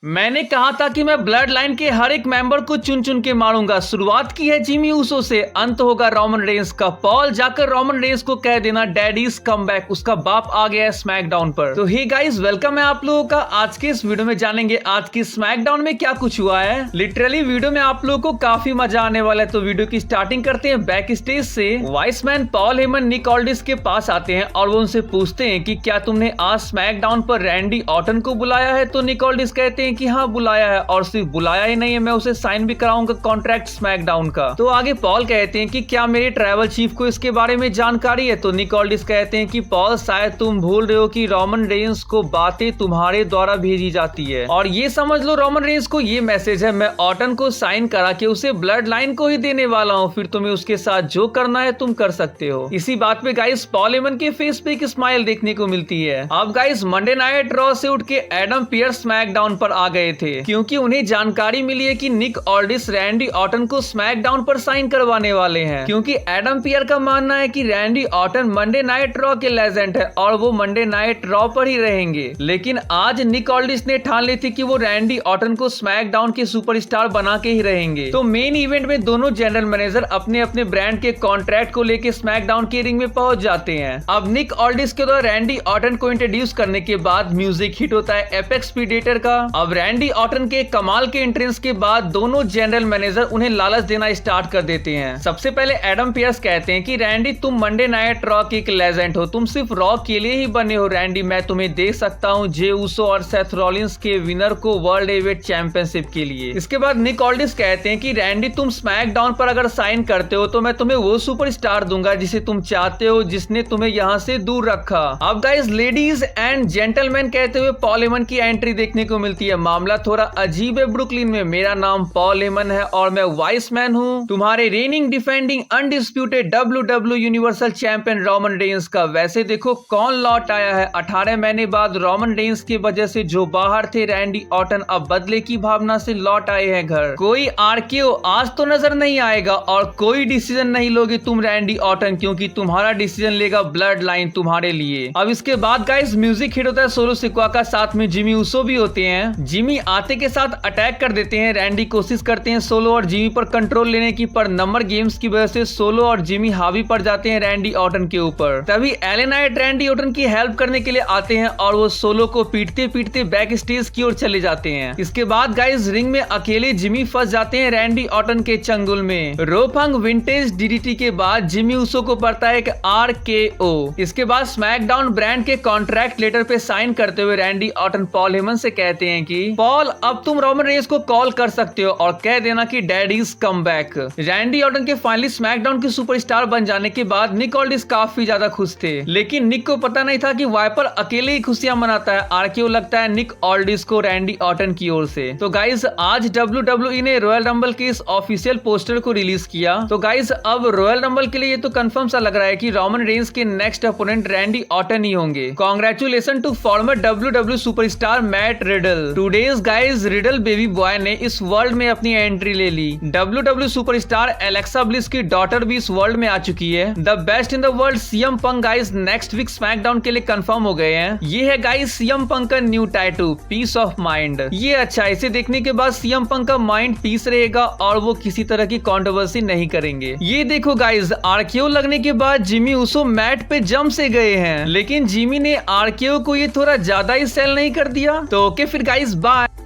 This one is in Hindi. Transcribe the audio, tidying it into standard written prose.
मैंने कहा था कि मैं ब्लड लाइन के हर एक मेंबर को चुन चुन के मारूंगा। शुरुआत की है जिमी ऊसो से, अंत होगा रोमन रेंस का। पॉल जाकर रोमन रेंस को कह देना डैडीज कमबैक, उसका बाप आ गया है स्मैकडाउन पर। तो हे गाइस, वेलकम है आप लोगों का। आज के इस वीडियो में जानेंगे आज की स्मैकडाउन में क्या कुछ हुआ है। लिटरली वीडियो में आप लोगों को काफी मजा आने वाला है। तो वीडियो की स्टार्टिंग करते हैं बैक स्टेज से। वाइस मैन पॉल हेमन निक ऑल्डिस के पास आते हैं और वो उनसे पूछते हैं कि क्या तुमने आज स्मैकडाउन पर रैंडी ऑर्टन को बुलाया है। तो निक ऑल्डिस कहते हैं कि हाँ बुलाया है, और सिर्फ बुलाया ही नहीं है, मैं उसे साइन भी कराऊंगा कॉन्ट्रैक्ट स्मैकडाउन का। तो आगे पॉल कहते हैं कि क्या मेरे ट्रैवल चीफ को इसके बारे में जानकारी है। तो निक ऑल्डिस कहते हैं कि पॉल, शायद तुम भूल रहे हो कि रोमन रेंस को बातें तुम्हारे द्वारा भेजी जाती है, और ये समझ लो रोमन रेंस को ये मैसेज है, मैं ऑर्टन को साइन करा के उसे ब्लड लाइन को ही देने वाला हूँ, फिर तुम्हें उसके साथ जो करना है तुम कर सकते हो। इसी बात पे गाइस पॉल हेमन के फेस पे एक स्माइल देखने को मिलती है। अब गाइस मंडे नाइट रॉ से उठ के एडम पियर्स स्मैकडाउन पर आ गए थे, क्योंकि उन्हें जानकारी मिली है कि निक ऑल्डिस रैंडी ऑर्टन को स्मैकडाउन पर साइन करवाने वाले हैं, क्योंकि एडम पियर का मानना है कि Randy Orton Monday night raw के लेजेंड है और वो मंडे नाइट रॉ पर ही रहेंगे। लेकिन आज निक ऑल्डिस ने ठान ली थी कि वो रैंडी ऑर्टन को स्मैकडाउन के सुपरस्टार बना के ही रहेंगे। तो मेन इवेंट में दोनों जनरल मैनेजर अपने अपने ब्रांड के कॉन्ट्रैक्ट को लेकर स्मैकडाउन के रिंग में पहुंच जाते हैं। अब निक ऑल्डिस के द्वारा रैंडी ऑर्टन को इंट्रोड्यूस करने के बाद म्यूजिक हिट होता है एपेक्स प्रीडेटर का। अब रैंडी ऑर्टन के कमाल के एंट्रेंस के बाद दोनों जनरल मैनेजर उन्हें लालच देना स्टार्ट कर देते हैं। सबसे पहले एडम पियर्स कहते हैं कि रैंडी, तुम मंडे नाइट रॉ के एक लेजेंड हो, तुम सिर्फ रॉ के लिए ही बने हो। रैंडी, मैं तुम्हें देख सकता हूँ जे ऊसो और सेथ रॉलिंस के विनर को वर्ल्ड हेवीवेट चैंपियनशिप के लिए। इसके बाद निक ऑल्डिस कहते हैं कि रैंडी, तुम स्मैकडाउन पर अगर साइन करते हो तो मैं तुम्हें वो सुपरस्टार दूंगा जिसे तुम चाहते हो, जिसने तुम्हें यहाँ से दूर रखा। अब गाइस लेडीज एंड जेंटलमैन कहते हुए पॉल हेमन की एंट्री देखने को मिलती है। मामला थोड़ा अजीब है ब्रुकलिन में। मेरा नाम पॉल हेमन है और मैं वाइस मैन हूँ, तुम्हारे raining defending undisputed WWE universal champion Roman Reigns का। वैसे देखो कौन लौट आया है 18 महीने बाद। रोमन रेंस की वजह से जो बाहर थे रैंडी ऑर्टन अब बदले की भावना से लौट आए हैं घर। कोई आरकेओ आज तो नजर नहीं आएगा और कोई डिसीजन नहीं लोगे तुम रैंडी ऑर्टन, क्योंकि तुम्हारा डिसीजन लेगा ब्लड लाइन तुम्हारे लिए। अब इसके बाद गाइस म्यूजिक हिट होता है सोलो सिक्वा का, साथ में जिमी ऊसो भी होते हैं। जिमी आते के साथ अटैक कर देते हैं। रैंडी कोशिश करते हैं सोलो और जिमी पर कंट्रोल लेने की, पर नंबर गेम्स की वजह से सोलो और जिमी हावी पड़ जाते हैं रैंडी ऑर्टन के ऊपर। तभी एलेनाइट रैंडी ऑर्टन की हेल्प करने के लिए आते हैं और वो सोलो को पीटते पीटते बैक स्टेज की ओर चले जाते हैं। इसके बाद गाइस रिंग में अकेले जिमी फंस जाते हैं रैंडी ऑर्टन के चंगुल में। रोफंग विंटेज डीडीटी के बाद जिमी ऊसो को पड़ता है एक RKO। इसके बाद स्मैकडाउन ब्रांड के कॉन्ट्रैक्ट लेटर पे साइन करते हुए रैंडी ऑर्टन पॉल हेमन से कहते हैं कि पॉल, अब तुम रोमन रेंस को कॉल कर सकते हो और कह देना कि daddies come back. Randy Orton के फाइनली स्मैकडाउन के सुपरस्टार बन जाने के बाद निक ऑल्डिस काफी ज्यादा खुश थे, लेकिन निक को पता नहीं था कि वाइपर अकेले ही खुशियां मनाता है। RKO लगता है निक ऑल्डिस को रैंडी ऑर्टन की ओर से। तो गाइस आज WWE ने रॉयल रंबल के इस ऑफिशियल पोस्टर को रिलीज किया। तो गाइस अब रॉयल रंबल के लिए ये तो कंफर्म सा लग रहा है कि रोमन रेंस के नेक्स्ट अपोनेंट रैंडी ऑर्टन ही होंगे। Congratulation to former WWE superstar Matt Riddle. Today's guys Riddle baby boy ने इस वर्ल्ड में अपनी एंट्री ले ली। WWE सुपरस्टार एलेक्सा ब्लिस की डॉटर भी इस वर्ल्ड में आ चुकी है। The best in the world CM Punk guys next week SmackDown के लिए कंफर्म हो गए हैं। ये है गाइस CM पंक का new tattoo, peace of mind. ये अच्छा, इसे देखने के बाद CM पंक का माइंड पीस रहेगा और वो किसी तरह की कंट्रोवर्सी नहीं करेंगे। ये देखो गाइस RKO लगने के बाद जिमी ऊसो मैट पे जम से गए हैं, लेकिन जिमी ने RKO को ये थोड़ा ज्यादा ही सेल नहीं कर दिया। तो ओके फिर गाइस, बाय।